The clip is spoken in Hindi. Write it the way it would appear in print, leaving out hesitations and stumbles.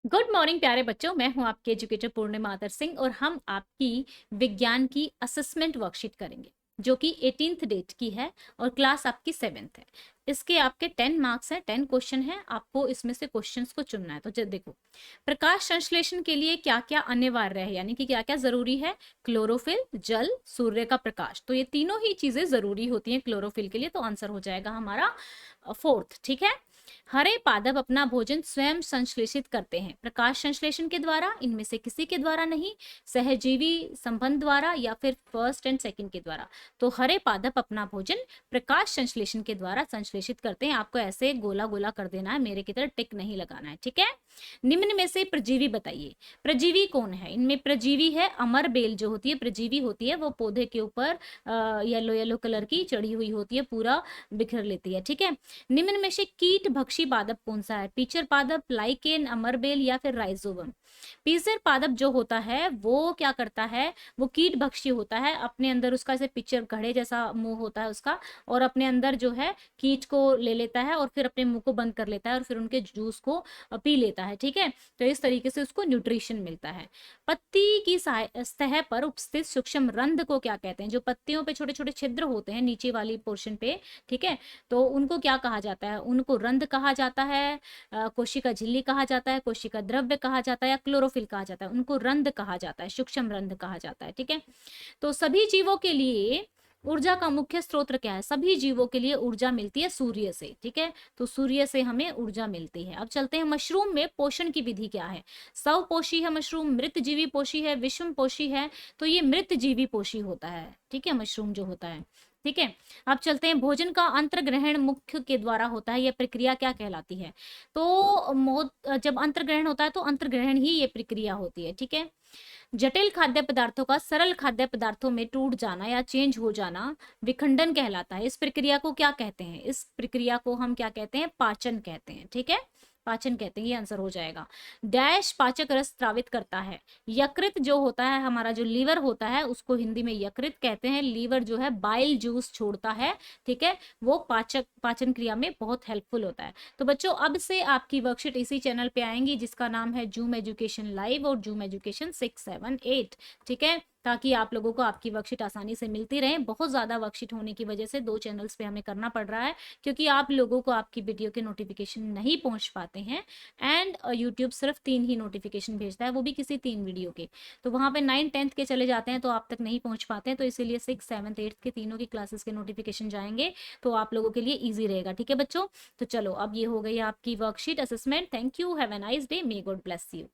गुड मॉर्निंग प्यारे बच्चों, मैं हूं आपकी एजुकेटर पूर्णिमा आदर सिंह और हम आपकी विज्ञान की असेसमेंट वर्कशीट करेंगे जो कि 18th डेट की है और क्लास आपकी 7th है। इसके आपके 10 मार्क्स हैं, 10 क्वेश्चन हैं। आपको इसमें से क्वेश्चंस को चुनना है। तो जब देखो, प्रकाश संश्लेषण के लिए क्या क्या अनिवार्य है, यानी कि क्या क्या जरूरी है। क्लोरोफिल, जल, सूर्य का प्रकाश, तो ये तीनों ही चीजें जरूरी होती हैं क्लोरोफिल के लिए। तो आंसर हो जाएगा हमारा 4th। ठीक है। हरे पादप अपना भोजन स्वयं संश्लेषित करते हैं। प्रकाश संश्लेषण के द्वारा, इनमें से किसी के द्वारा नहीं, सहजीवी संबंध द्वारा या फिर फर्स्ट एंड सेकंड के द्वारा। तो हरे पादप अपना भोजन प्रकाश संश्लेषण के द्वारा संश्लेषित करते हैं। आपको ऐसे गोला गोला कर देना है, मेरे की तरह टिक नहीं लगाना है। ठीक है। निम्न में से प्रजीवी बताइए। प्रजीवी कौन है? इनमें प्रजीवी है अमर बेल, जो होती है प्रजीवी होती है, वो पौधे के ऊपर येलो येलो कलर की चढ़ी हुई होती है, पूरा बिखर लेती है। ठीक है। निम्न में से कीट भक्षी पादप कौन सा है? पीचर पादप, लाइकेन, अमरबेल या फिर राइजोबम। पीचर पादप जो होता है वो क्या करता है, वो कीट भक्षी होता है। अपने अंदर उसका ऐसे पिचर घड़े जैसा मुंह होता है उसका, और अपने अंदर जो है कीट को ले लेता है और फिर अपने मुंह को बंद कर लेता है और फिर उनके जूस को पी लेता है। ठीक है। तो इस तरीके से उसको न्यूट्रिशन मिलता है। पत्ती की सतह पर उपस्थित सूक्ष्म रंध्र को क्या कहते हैं? जो पत्तियों पे छोटे छोटे छिद्र होते हैं नीचे वाली पोर्शन पे, ठीक है, तो उनको क्या कहा जाता है? उनको रंध्र कहा जाता है, कोशिका झिल्ली कहा जाता है, कोशिका द्रव्य कहा जाता है, या क्लोरोफिल कहा जाता है। उनको रंध्र कहा जाता है, सूक्ष्म रंध्र कहा जाता है। ठीक है। तो सभी जीवों के लिए ऊर्जा का मुख्य स्रोत क्या है? सभी जीवों के लिए ऊर्जा मिलती है सूर्य से। ठीक है। तो सूर्य से हमें ऊर्जा मिलती है। अब चलते हैं, मशरूम में पोषण की विधि क्या है? स्वपोषी है मशरूम, मृत जीवी पोषी है, विषम पोषी है। तो ये मृत जीवी पोषी होता है। ठीक है, मशरूम जो होता है। ठीक है। अब चलते हैं, भोजन का अंतर्ग्रहण मुख्य के द्वारा होता है, यह प्रक्रिया क्या कहलाती है? तो जब अंतर्ग्रहण होता है तो अंतर्ग्रहण ही ये प्रक्रिया होती है। ठीक है। जटिल खाद्य पदार्थों का सरल खाद्य पदार्थों में टूट जाना या चेंज हो जाना विखंडन कहलाता है। इस प्रक्रिया को क्या कहते हैं? इस प्रक्रिया को हम क्या कहते हैं? पाचन कहते हैं। ठीक है, पाचन कहते हैं। ये आंसर हो जाएगा। डैश पाचक रस स्रावित करता है। यकृत जो होता है, हमारा जो लीवर होता है, उसको हिंदी में यकृत कहते हैं। लीवर जो है बाइल जूस छोड़ता है। ठीक है। वो पाचन क्रिया में बहुत हेल्पफुल होता है। तो बच्चों, अब से आपकी वर्कशीट इसी चैनल पे आएंगी जिसका नाम है जूम एजुकेशन लाइव और जूम एजुकेशन 678। ठीक है, ताकि आप लोगों को आपकी वर्कशीट आसानी से मिलती रहे। बहुत ज्यादा वर्कशीट होने की वजह से 2 चैनल्स पे हमें करना पड़ रहा है, क्योंकि आप लोगों को आपकी वीडियो के नोटिफिकेशन नहीं पहुंच पाते हैं। एंड यूट्यूब सिर्फ 3 ही नोटिफिकेशन भेजता है, वो भी किसी 3 वीडियो के। तो वहां पे 9 10th के चले जाते हैं तो आप तक नहीं पहुंच पाते हैं। तो इसीलिए 6 7 8 के तीनों की क्लासेस के नोटिफिकेशन जाएंगे, तो आप लोगों के लिए ईजी रहेगा। ठीक है बच्चों, तो चलो, अब ये हो गई आपकी worksheet assessment. Thank you, have a nice day, may God bless you.